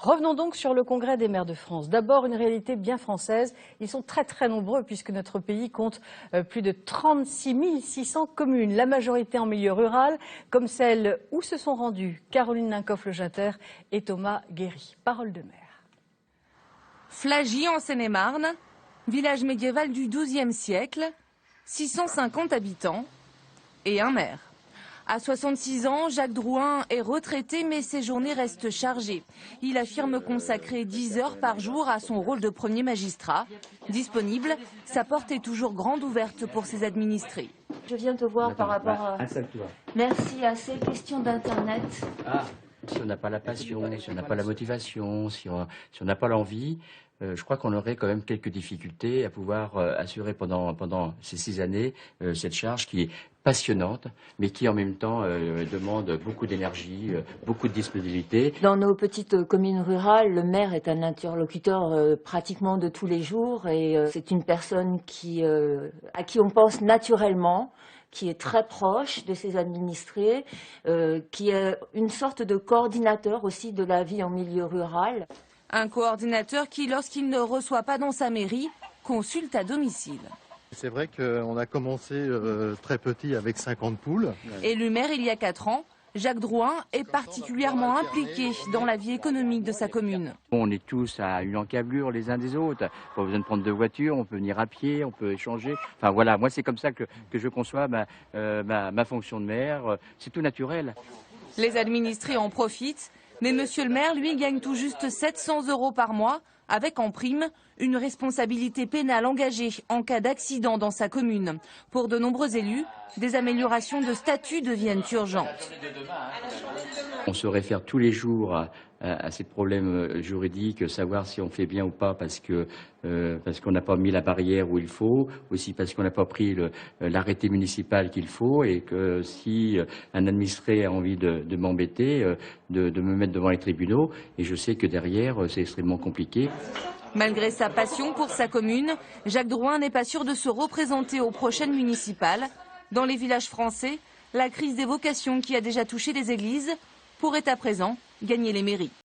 Revenons donc sur le Congrès des maires de France. D'abord, une réalité bien française. Ils sont très nombreux puisque notre pays compte plus de 36 600 communes, la majorité en milieu rural, comme celle où se sont rendus Caroline Lincoff-Le Ginter et Thomas Guéry. Parole de maire. Flagy en Seine-et-Marne, village médiéval du XIIe siècle, 650 habitants et un maire. À 66 ans, Jacques Drouin est retraité, mais ses journées restent chargées. Il affirme consacrer 10 heures par jour à son rôle de premier magistrat. Disponible, sa porte est toujours grande ouverte pour ses administrés. Je viens te voir par rapport à... Merci à ces questions d'Internet. Si on n'a pas la passion, si on n'a pas la motivation, si on n'a pas l'envie, je crois qu'on aurait quand même quelques difficultés à pouvoir assurer pendant ces 6 années cette charge qui est passionnante, mais qui en même temps demande beaucoup d'énergie, beaucoup de disponibilité. Dans nos petites communes rurales, le maire est un interlocuteur pratiquement de tous les jours et c'est une personne à qui on pense naturellement, qui est très proche de ses administrés, qui est une sorte de coordinateur aussi de la vie en milieu rural. Un coordinateur qui, lorsqu'il ne reçoit pas dans sa mairie, consulte à domicile. C'est vrai qu'on a commencé très petit avec 50 poules. Élu maire il y a 4 ans, Jacques Drouin est particulièrement impliqué dans la vie économique de sa commune. On est tous à une encablure les uns des autres. Pas besoin de prendre de voiture, on peut venir à pied, on peut échanger. Enfin voilà, moi c'est comme ça que je conçois ma fonction de maire. C'est tout naturel. Les administrés en profitent, mais monsieur le maire, lui, gagne tout juste 700 € par mois, avec en prime une responsabilité pénale engagée en cas d'accident dans sa commune. Pour de nombreux élus, des améliorations de statut deviennent urgentes. On se réfère tous les jours à ces problèmes juridiques, savoir si on fait bien ou pas parce qu'on n'a pas mis la barrière où il faut, aussi parce qu'on n'a pas pris l'arrêté municipal qu'il faut, et que si un administré a envie de m'embêter, de me mettre devant les tribunaux, et je sais que derrière c'est extrêmement compliqué. Malgré sa passion pour sa commune, Jacques Drouin n'est pas sûr de se représenter aux prochaines municipales. Dans les villages français, la crise des vocations qui a déjà touché les églises pourrait à présent gagner les mairies.